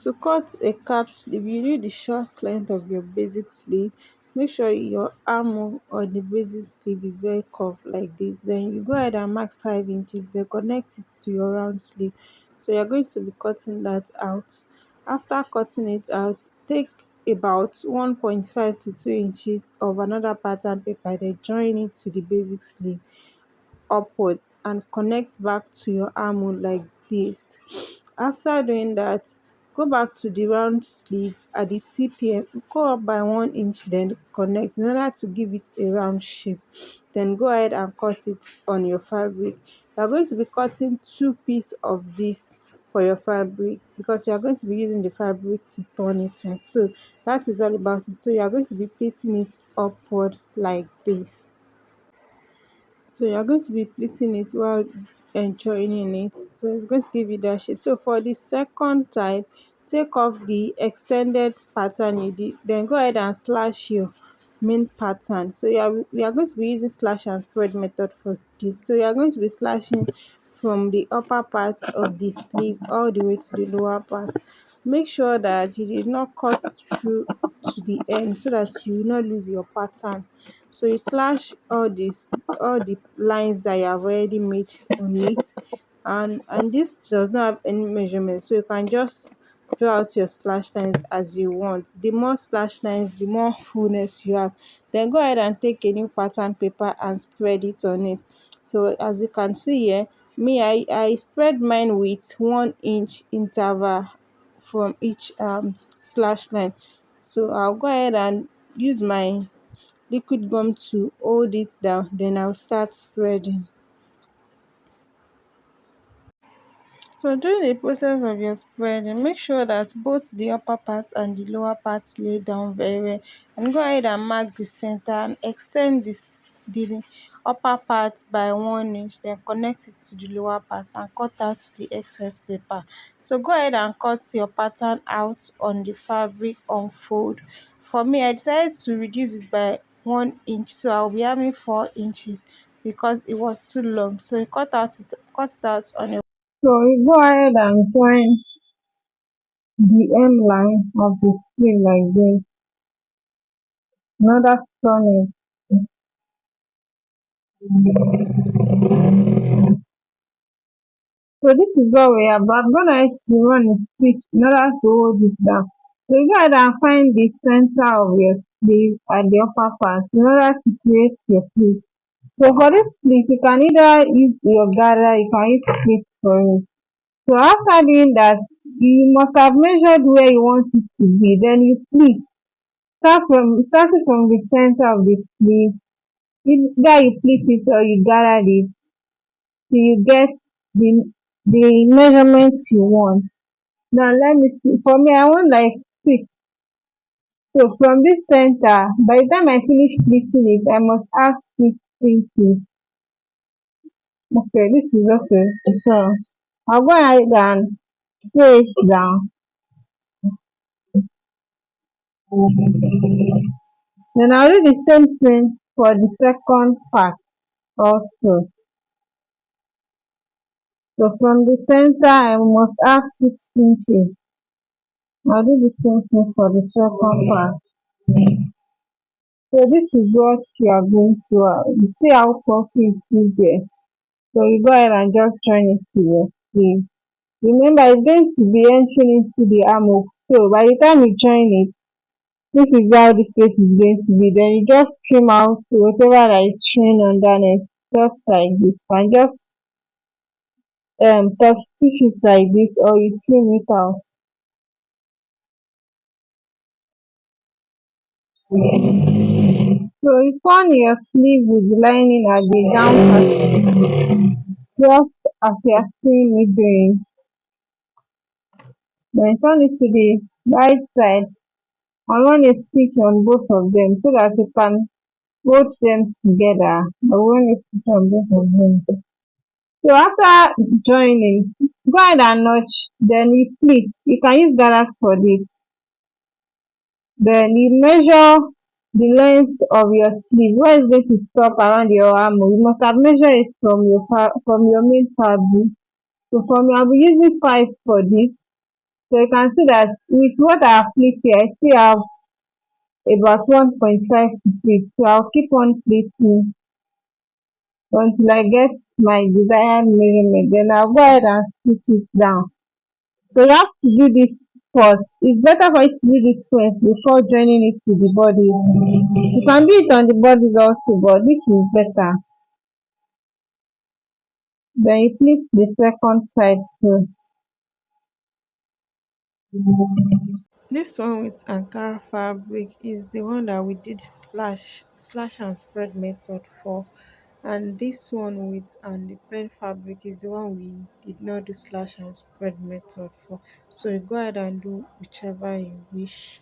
To cut a cap sleeve, you need the short length of your basic sleeve. Make sure your armhole or the basic sleeve is very curved like this. Then you go ahead and mark 5 inches, then connect it to your round sleeve. So you're going to be cutting that out. After cutting it out, take about 1.5 to 2 inches of another pattern paper, then join it to the basic sleeve upward and connect back to your armhole like this. After doing that, go back to the round sleeve at the tpm, go up by 1 inch, then connect in order to give it a round shape. Then go ahead and cut it on your fabric. You are going to be cutting two pieces of this for your fabric because you are going to be using the fabric to turn it, right? So that is all about it. So you are going to be pleating it upward like this. So you're going to be pleating it while joining it, so it's going to give you that shape. So for the second type, take off the extended pattern you did, then go ahead and slash your main pattern. So we are going to be using slash and spread method for this. So you are going to be slashing from the upper part of the sleeve all the way to the lower part. Make sure that you did not cut through to the end so that you will not lose your pattern. So you slash all the lines that you have already made on it, and this does not have any measurement, so you can just draw out your slash lines as you want. The more slash lines, the more fullness you have. Then go ahead and take a new pattern paper and spread it on it. So as you can see here, I spread mine with 1 inch interval from each slash line. So I'll go ahead and use my liquid gum to hold it down, then I'll start spreading. So during the process of your spreading, make sure that both the upper part and the lower part lay down very well, and go ahead and mark the center and extend the upper part by 1 inch, then connect it to the lower part and cut out the excess paper. So go ahead and cut your pattern out on the fabric unfold. For me, I decided to reduce it by 1 inch, so I'll be having 4 inches because it was too long. So I cut it out on a. So you go ahead and join the hem line of the sleeve like this. Another turn it. So this is what we have, but I'm gonna have to run a stitch in order to hold it down. So you go ahead and find the center of your sleeve at the upper part in order to create your pleat. So for this pleat, you can either use your gather, you can use pleat for it. So after doing that, you must have measured where you want it to be. Then you pleat. Starting from the center of the sleeve, either you pleat it or you gather it till you get the measurement you want. Now let me see. For me, I want like 6. So from this center, by the time I finish pleating it, I must have 6 inches. Okay, this is okay. So I'll go ahead and sew it down. Then I'll do the same thing for the second part also. So from the center, I must have 6 inches. I'll do the same thing for the second part. So this is what you are going to, you see how puffy it is there. So you go ahead and just join it to your sleeve. Remember, it's going to be entering into the armhole. So by the time you join it, this is how this place is going to be. Then you just trim out whatever that is showing underneath, just like this. And just top stitch it like this, or you trim it out. So you turn your sleeve with the lining at the down part, just as you are seeing me doing. Then turn it to the right side and run a stitch on both of them so that you can hold them together. Or run a stitch on both of them. So after joining, go ahead and notch, then you pleat. You can use gathers for this. Then you measure the length of your sleeve. Where is going to stop around your armhole? You must have measured it from your main fabric. So for me, I'll be using 5 for this. So you can see that with what I have placed here, I still have about 1.5 to pleat. So I'll keep on pleating until I get my desired measurement. Then I'll go ahead and stitch it down. So you have to do this first. It's better for you to do this first before joining it to the body. You can do it on the bodies also, but this is better. Then you pleat the second side too. This one with Ankara fabric is the one that we did slash and spread method for, and this one with and the plain fabric is the one we did not do slash and spread method for. So you go ahead and do whichever you wish.